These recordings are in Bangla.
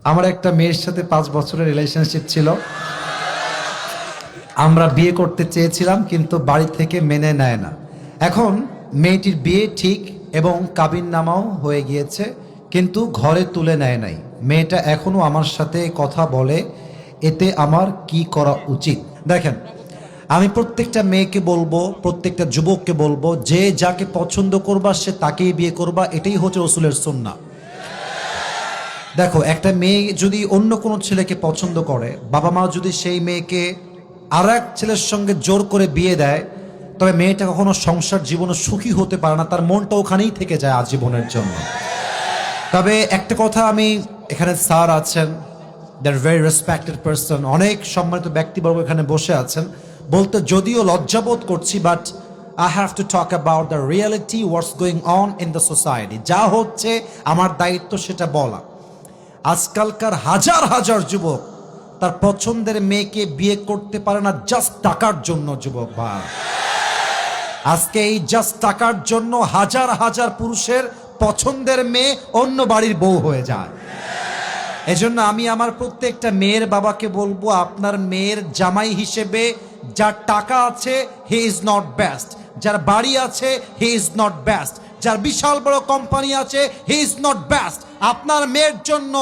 আমার একটা মেয়ের সাথে 5 বছরের রিলেশনশিপ ছিল। আমরা বিয়ে করতে চেয়েছিলাম কিন্তু বাড়ি থেকে মেনে নেয় না। এখন মেয়েটির বিয়ে ঠিক এবং কাবিননামাও হয়ে গিয়েছে, কিন্তু ঘরে তুলে নেয় নাই। মেয়েটা এখনো আমার সাথে কথা বলে, এতে আমার কি করা উচিত? দেখেন, আমি প্রত্যেকটা মেয়েকে বলবো, প্রত্যেকটা যুবককে বলবো, যে যাকে পছন্দ করবা সে তাকেই বিয়ে করবা। এটাই হচ্ছে রসুলের সুন্নাহ। দেখো, একটা মেয়ে যদি অন্য কোনো ছেলেকে পছন্দ করে, বাবা মা যদি সেই মেয়েকে আর এক ছেলের সঙ্গে জোর করে বিয়ে দেয়, তবে মেয়েটা কখনো সংসার জীবনে সুখী হতে পারে না, তার মনটা ওখানেই থেকে যায় আজীবনের জন্য। তবে একটা কথা, আমি এখানে স্যার আছেন, দ্যার ভেরি রেসপেক্টেড পারসন, অনেক সম্মানিত ব্যক্তিবর্গ এখানে বসে আছেন, বলতে যদিও লজ্জাবোধ করছি, but I have to talk about the reality what's going on in the society. যা হচ্ছে আমার দায়িত্ব সেটা বলা। আজকালকার হাজার হাজার যুবক তার পছন্দের মেয়েকে বিয়ে করতে পারে না জাস্ট টাকার জন্য। যুবক ভাই, আজকে এই জাস্ট টাকার জন্য হাজার হাজার পুরুষের পছন্দের মেয়ে অন্য বাড়ির বউ হয়ে যায়। এজন্য আমি আমার প্রত্যেকটা মেয়ের বাবাকে বলবো, আপনার মেয়ের জামাই হিসেবে যার টাকা আছে হি ইজ নট বেস্ট, যার বাড়ি আছে হি ইজ নট বেস্ট, যার বিশাল বড় কোম্পানি আছে হি ইজ নট বেস্ট। আপনার মেয়ের জন্য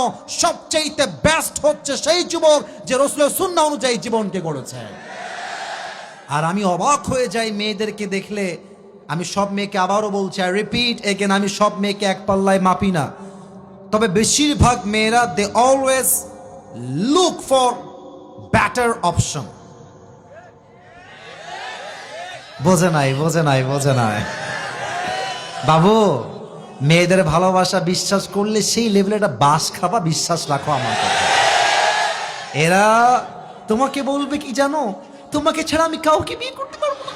সবচেয়ে বেস্ট হচ্ছে সেই যুবক যে রাসূলের সুন্নাহ অনুযায়ী জীবনকে গড়েছে। আর আমি অবাক হয়ে যাই মেয়েদেরকে দেখলে। আমি সব মেয়েকে আবারও বলছি, আই রিপিট এগেন, আমি সব মেয়েকে এক পাল্লায় মাপি না, তবে বেশিরভাগ মেয়েরা they always look for better option. বোঝে নাই বাবু, মেয়েদের ভালোবাসা বিশ্বাস করলে সেই লেভেলে একটা বাস খাবা, বিশ্বাস রাখো আমার কথা। এরা তোমাকে বলবে কি জানো, তোমাকে ছাড়া আমি কাউকে বিয়ে করতে পারবো না,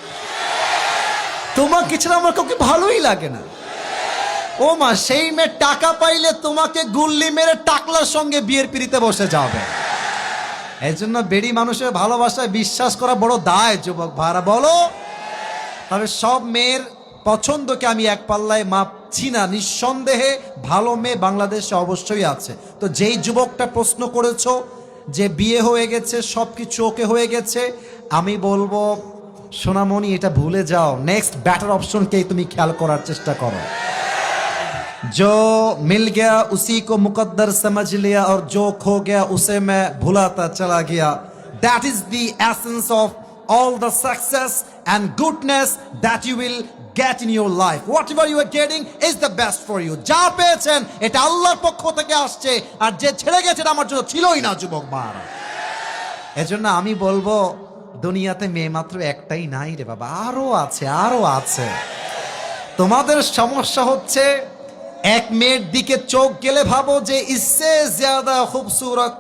তোমাকে ছাড়া আমার কাউকে ভালোই লাগে না। ও মা, সেই মেয়ে টাকা পাইলে তোমাকে গুল্লি মেরে টাকলার সঙ্গে বিয়ের পিড়িতে বসে যাবে। এই জন্য বেড়ি মানুষের ভালোবাসায় বিশ্বাস করা বড় দায়। যুবক ভাইরা বলো, তবে সব মেয়ের পছন্দকে আমি এক পাল্লায় মাপছি না। নিঃসন্দেহে ভালো মেয়ে বাংলাদেশে অবশ্যই আছে। তো যেই যুবকটা প্রশ্ন করেছো যে বিয়ে হয়ে গেছে, সব কিছু ওকে হয়ে গেছে, আমি বলবো সোনামণি, এটা ভুলে যাও। নেক্সট বেটার অপশনকেই তুমি খেয়াল করার চেষ্টা করো। जो मिल गया उसी को मुकद्दर समझ लिया और जो खो गया उसे मैं भुलाता चला गया। That is the essence of all the success and goodness that you will get in your life. Whatever you are getting is the best for you. যা পেয়েছেন এটা আল্লাহর পক্ষ থেকে আসছে, আর যে ছেড়ে গেছে আমার জন্য ছিলই না। যুবক ভাইরা, এজন্য আমি বলবো, দুনিয়াতে মেয়ে মাত্র একটাই নাই রে বাবা, আরো আছে। তোমাদের সমস্যা হচ্ছে এক মেয়ের দিকে চোখ গেলে ভাবো যে ইসসে জ্যাদা খুবসুরত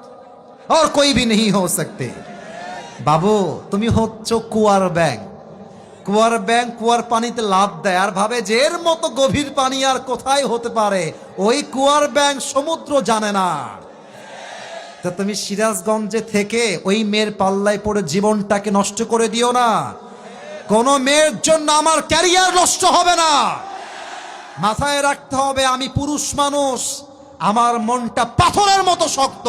আর কোই ভি नहीं हो सकते। বাবু, তুমি হচ্ছ কুয়ার ব্যাং। কুয়ার পানিতে লাফ দেয় আর ভাবে যে এর মতো গভীর পানি আর কোথায় হতে পারে। ওই কুয়ার ব্যাং সমুদ্র জানে না। তা তুমি সিরাজগঞ্জে থেকে ওই মেয়ের পাল্লায় পড়ে জীবনটাকে নষ্ট করে দিও না। কোন মেয়ের জন্য আমার ক্যারিয়ার নষ্ট হবে না। মাথায় রাখতে হবে, আমি পুরুষ মানুষ, আমার মনটা পাথরের মতো শক্ত।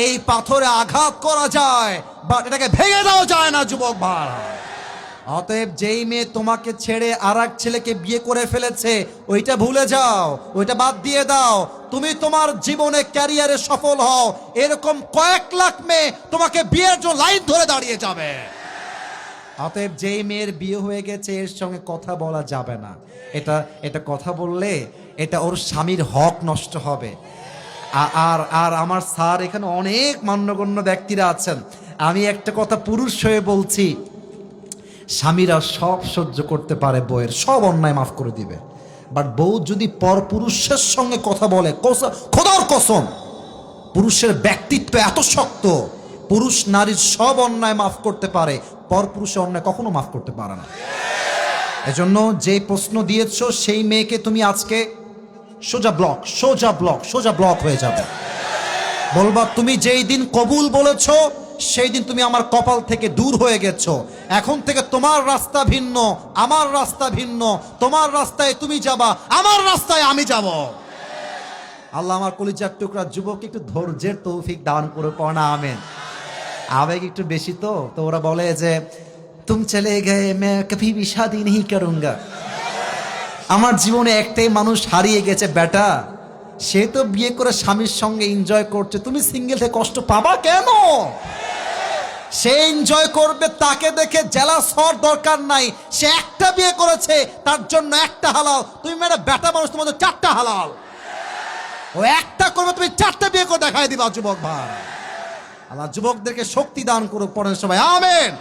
এই পাথরে আঘাত করা যায়, বাট এটাকে ভেঙে দেওয়া যায় না। যুবক ভাই, অতএব যেই মেয়ে তোমাকে ছেড়ে আর এক ছেলেকে বিয়ে করে ফেলেছে, ওইটা ভুলে যাও, ওইটা বাদ দিয়ে দাও। তুমি তোমার জীবনে ক্যারিয়ারে সফল হও, এরকম কয়েক লাখ মেয়ে তোমাকে বিয়ের জন্য লাইন ধরে দাঁড়িয়ে যাবে। অতএব যেই মেয়ের বিয়ে হয়ে গেছে এর সঙ্গে কথা বলা যাবে না। এটা কথা বললে এটা ওর স্বামীর হক নষ্ট হবে। আর আমার স্যার এখানে অনেক মান্যগণ্য ব্যক্তিরা আছেন, আমি একটা কথা পুরুষ হয়ে বলছি, স্বামীরা সব সহ্য করতে পারে, বউয়ের সব অন্যায় মাফ করে দিবে। বাট বউ যদি পর পুরুষের সঙ্গে কথা বলে, খোদার কসম, পুরুষের ব্যক্তিত্ব এত শক্ত, পুরুষ নারীর সব অন্যায় মাফ করতে পারে, পর পুরুষের অন্যায় কখনো মাফ করতে পারে না। এজন্য যে প্রশ্ন দিয়েছো সেই মেয়েকে তুমি আজকে সোজা ব্লক হয়ে যাবে। বলবা, তুমি যেই দিন কবুল বলেছো সেই দিন তুমি আমার কপাল থেকে দূর হয়ে গেছো। এখন থেকে তোমার রাস্তা ভিন্ন, আমার রাস্তা ভিন্ন। তোমার রাস্তায় তুমি যাবা, আমার রাস্তায় আমি যাব। আল্লাহ আমার কলিজার টুকরা যুবক একটু ধৈর্যের তৌফিক দান করে পড়া আমেন। আবেগ একটু বেশি তো ওরা বলে যে তুম চলে গয়ে মে কভি ভি শাদি নেহি করুঙ্গা। আমার জীবনে একটাই মানুষ হারিয়ে গেছে বেটা, সে তো বিয়ে করে স্বামীর সঙ্গে এনজয় করছে, তুমি সিঙ্গেল থেকে কষ্ট পাবা কেন? সে এনজয় করবে, তাকে দেখে জেলাস হওয়ার দরকার নাই। সে একটা বিয়ে করেছে, তার জন্য একটা হালাল। তুমি মেয়েরা বেটা মানুষ, তোমাদের চারটা হালাল। ও একটা করবে, তুমি চারটা বিয়ে করে দেখাই দিবা যুবক ভাই। আল্লাহ যুবকদেরকে শক্তি দান করুক, পড়েন সবাই আমেন।